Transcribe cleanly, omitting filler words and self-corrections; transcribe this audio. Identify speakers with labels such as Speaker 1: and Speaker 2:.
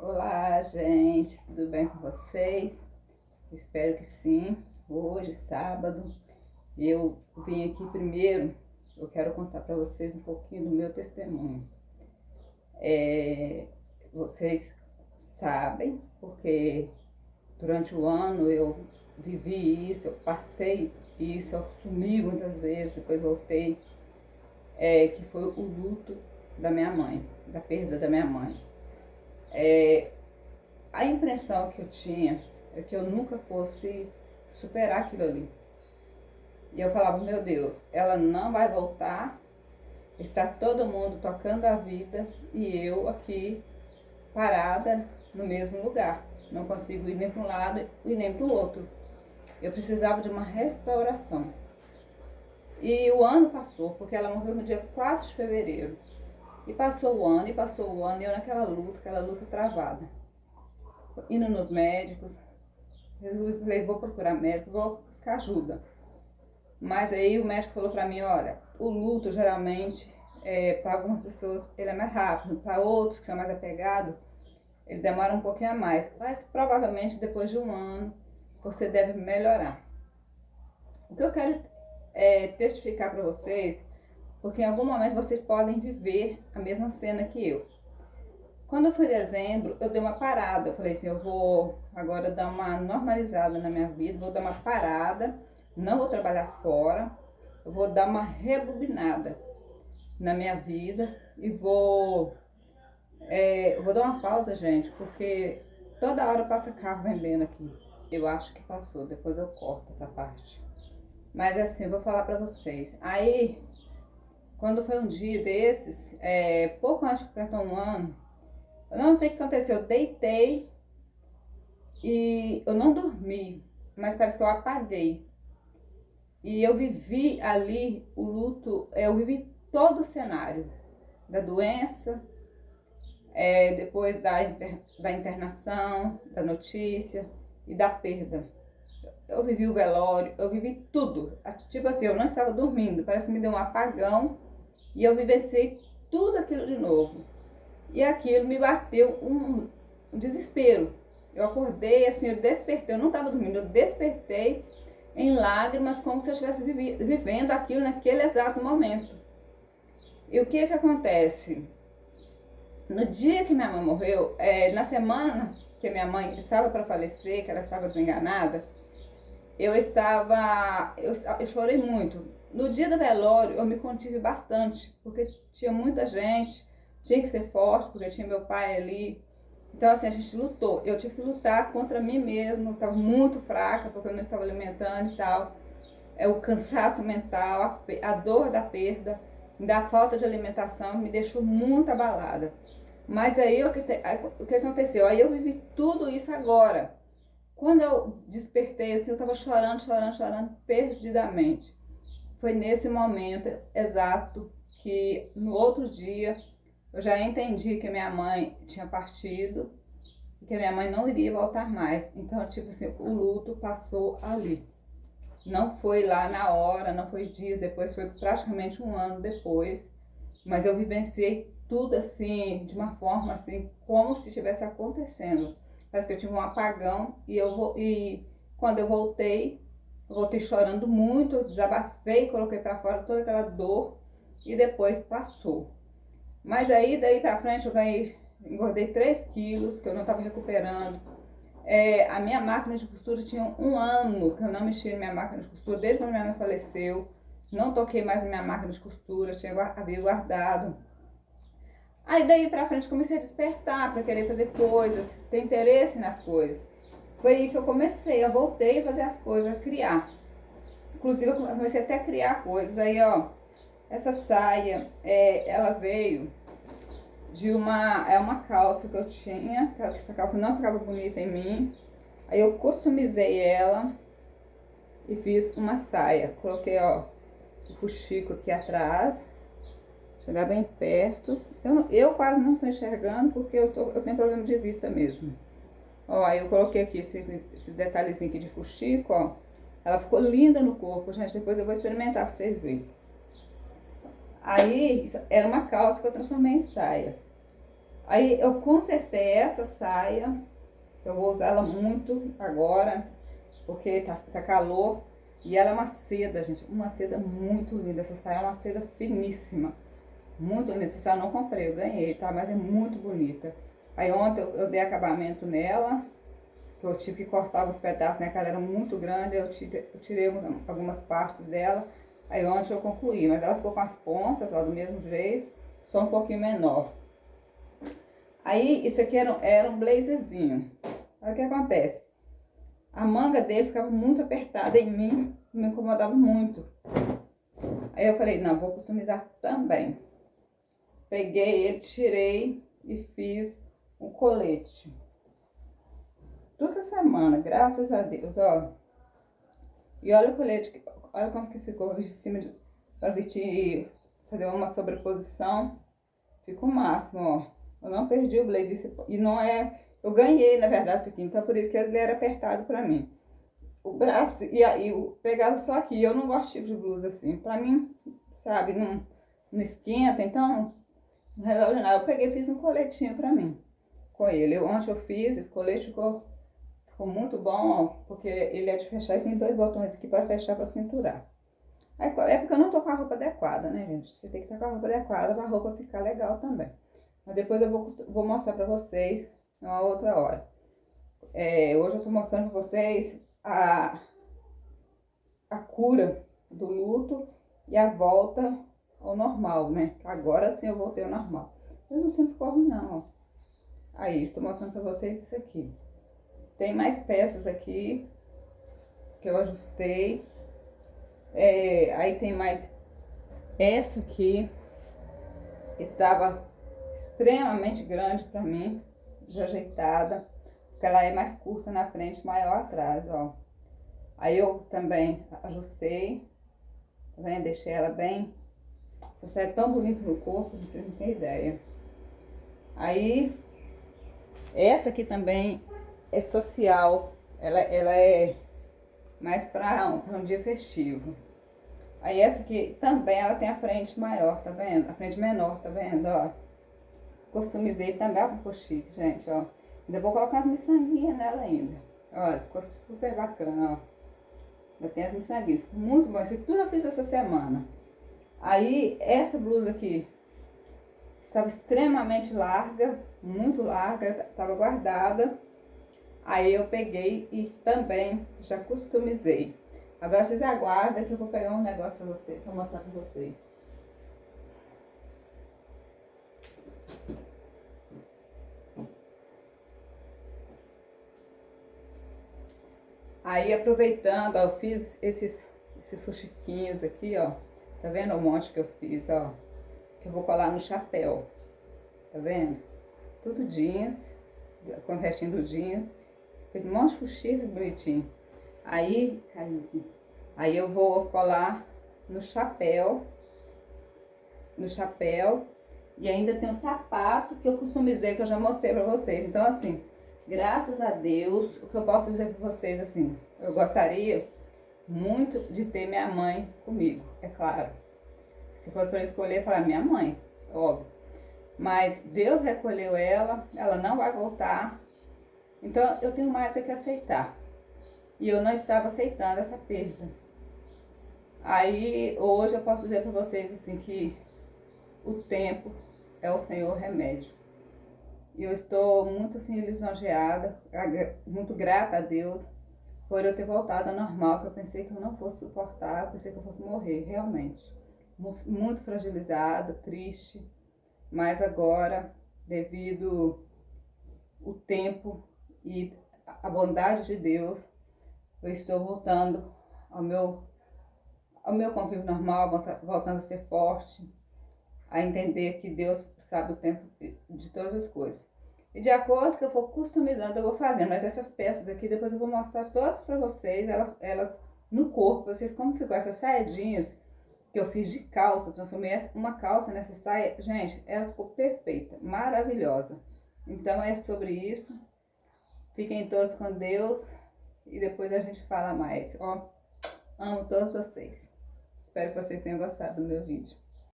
Speaker 1: Olá, gente, tudo bem com vocês? Espero que sim. Hoje, sábado, eu vim aqui primeiro. Eu quero contar para vocês um pouquinho do meu testemunho. Vocês sabem, porque durante o ano eu vivi isso, eu passei isso, eu sumi muitas vezes, depois voltei, que foi o luto da minha mãe, da perda da minha mãe. A impressão que eu tinha é que eu nunca fosse superar aquilo ali. E eu falava, meu Deus, ela não vai voltar, está todo mundo tocando a vida e eu aqui parada no mesmo lugar. Não consigo ir nem para um lado e nem para o outro. Eu precisava de uma restauração. E o ano passou, porque ela morreu no dia 4 de fevereiro. E passou o ano, e eu naquela luta travada. Indo nos médicos, falei, vou procurar médico, vou buscar ajuda. Mas aí o médico falou pra mim, olha, o luto geralmente, para algumas pessoas, ele é mais rápido, para outros que são mais apegados, ele demora um pouquinho a mais. Mas provavelmente depois de um ano, você deve melhorar. O que eu quero testificar para vocês, porque em algum momento vocês podem viver a mesma cena que eu. Quando foi dezembro, eu dei uma parada. Eu falei assim, eu vou agora dar uma normalizada na minha vida, vou dar uma parada, não vou trabalhar fora, eu vou dar uma rebobinada na minha vida e vou dar uma pausa, gente, porque toda hora passa carro vendendo aqui. Eu acho que passou, depois eu corto essa parte. Mas assim, eu vou falar pra vocês. Aí, quando foi um dia desses, pouco antes de completar um ano, eu não sei o que aconteceu, eu deitei e eu não dormi, mas parece que eu apaguei. E eu vivi ali o luto, eu vivi todo o cenário da doença, depois da internação, da notícia e da perda. Eu vivi o velório, eu vivi tudo. Tipo assim, eu não estava dormindo, parece que me deu um apagão e eu vivenciei tudo aquilo de novo. E aquilo me bateu um desespero. Eu acordei, assim, eu despertei, eu não estava dormindo, eu despertei em lágrimas, como se eu estivesse vivendo aquilo naquele exato momento. E o que acontece? No dia que minha mãe morreu, na semana que minha mãe estava para falecer, que ela estava desenganada, eu chorei muito. No dia do velório, eu me contive bastante, porque tinha muita gente, tinha que ser forte, porque tinha meu pai ali. Então, assim, a gente lutou. Eu tive que lutar contra mim mesma, eu estava muito fraca, porque eu não estava alimentando e tal. O cansaço mental, a dor da perda, da falta de alimentação, me deixou muito abalada. Mas aí, o que aconteceu? Aí eu vivi tudo isso agora. Quando eu despertei, assim, eu estava chorando perdidamente. Foi nesse momento exato que no outro dia eu já entendi que minha mãe tinha partido e que minha mãe não iria voltar mais. Então, tipo assim, o luto passou ali. Não foi lá na hora, não foi dias depois, foi praticamente um ano depois. Mas eu vivenciei tudo assim, de uma forma assim, como se estivesse acontecendo. Parece que eu tive um apagão e quando eu voltei chorando muito, eu desabafei, coloquei para fora toda aquela dor e depois passou. Mas aí daí para frente engordei 3 quilos que eu não estava recuperando. A minha máquina de costura tinha um ano que eu não mexia na minha máquina de costura, desde quando minha mãe faleceu. Não toquei mais na minha máquina de costura, havia guardado. Aí daí pra frente comecei a despertar para querer fazer coisas, ter interesse nas coisas. Foi aí que eu voltei a fazer as coisas, a criar. Inclusive eu comecei até a criar coisas. Aí ó, essa saia, ela veio de uma calça que eu tinha, que essa calça não ficava bonita em mim. Aí eu customizei ela e fiz uma saia. Coloquei ó, o fuxico aqui atrás. Chegar bem perto. Eu quase não estou enxergando porque eu tenho problema de vista mesmo. Ó, aí eu coloquei aqui esses detalhezinhos aqui de fuxico, ó. Ela ficou linda no corpo, gente. Depois eu vou experimentar pra vocês verem. Aí, era uma calça que eu transformei em saia. Aí eu consertei essa saia, eu vou usar ela muito agora, porque tá calor. E ela é uma seda, gente, uma seda muito linda. Essa saia é uma seda finíssima, muito linda. Essa saia eu não comprei, eu ganhei, tá? Mas é muito bonita. Aí ontem eu dei acabamento nela, que eu tive que cortar alguns pedaços, né? Que ela era muito grande, eu tirei algumas partes dela. Aí ontem eu concluí, mas ela ficou com as pontas, ó, do mesmo jeito, só um pouquinho menor. Aí isso aqui era um blazerzinho. Aí o que acontece? A manga dele ficava muito apertada em mim, me incomodava muito. Aí eu falei, não, vou customizar também. Peguei ele, tirei e fiz um colete. Toda semana, graças a Deus, ó. E olha o colete, olha como que ficou de cima, para vestir, fazer uma sobreposição. Ficou o máximo, ó. Eu não perdi o blazer, e não é... Eu ganhei, na verdade, isso aqui, então por isso que ele era apertado pra mim. O braço, e aí eu pegava só aqui, eu não gosto de blusa assim. Pra mim, sabe, não esquenta, então não resolve nada. Eu peguei e fiz um coletinho pra mim com ele. Ontem eu fiz, esse colete ficou muito bom, ó, porque ele é de fechar e tem dois botões aqui pra fechar pra cinturar. É porque eu não tô com a roupa adequada, né, gente? Você tem que estar com a roupa adequada pra roupa ficar legal também. Mas depois eu vou mostrar pra vocês uma outra hora. Hoje eu tô mostrando pra vocês a cura do luto e a volta ao normal, né? Agora sim eu voltei ao normal. Eu não sempre corro não, ó. Aí, estou mostrando pra vocês isso aqui. Tem mais peças aqui que eu ajustei. Aí tem mais essa aqui, que estava extremamente grande pra mim, desajeitada, porque ela é mais curta na frente, maior atrás, ó. Aí eu também ajustei, tá vendo? Deixei ela bem. Essa é tão bonita no corpo, vocês não têm ideia. Aí, essa aqui também é social, ela é mais para um dia festivo. Aí essa aqui também, ela tem a frente maior, tá vendo? A frente menor, tá vendo, ó? Customizei também, ó, ficou chique, gente, ó. Ainda vou colocar as miçanguinhas nela ainda. Olha, ficou super bacana, ó. Ainda tem as miçanguinhas, muito bom. Isso aqui tudo eu fiz essa semana. Aí, essa blusa aqui estava extremamente larga, muito larga, estava guardada. Aí eu peguei e também já customizei. Agora vocês aguardem que eu vou pegar um negócio pra vocês, pra mostrar pra vocês. Aí aproveitando, ó, eu fiz esses fuxiquinhos aqui, ó. Tá vendo o monte que eu fiz, ó? Que eu vou colar no chapéu. Tá vendo? Tudo jeans, com o restinho do jeans. Fiz um monte de fuxico bonitinho. Aí, caiu aqui. Aí eu vou colar no chapéu. No chapéu. E ainda tem um sapato que eu customizei, que eu já mostrei pra vocês. Então, assim, graças a Deus, o que eu posso dizer pra vocês, assim, eu gostaria muito de ter minha mãe comigo, é claro. Se fosse pra eu escolher, eu falar minha mãe, óbvio. Mas Deus recolheu ela, ela não vai voltar. Então, eu tenho mais é que aceitar. E eu não estava aceitando essa perda. Aí, hoje eu posso dizer pra vocês, assim, que o tempo é o Senhor remédio. E eu estou muito assim lisonjeada, muito grata a Deus por eu ter voltado ao normal, que eu pensei que eu não fosse suportar, eu pensei que eu fosse morrer, realmente. Muito fragilizada, triste, mas agora, devido o tempo e a bondade de Deus, eu estou voltando ao meu convívio normal, voltando a ser forte, a entender que Deus sabe o tempo de todas as coisas. E de acordo com que eu for customizando, eu vou fazendo. Mas essas peças aqui, depois eu vou mostrar todas pra vocês, elas no corpo. Vocês como ficou essas saiadinhas que eu fiz de calça, eu transformei uma calça nessa saia. Gente, ela ficou perfeita, maravilhosa. Então é sobre isso. Fiquem todos com Deus e depois a gente fala mais. Ó, amo todos vocês. Espero que vocês tenham gostado do meu vídeo.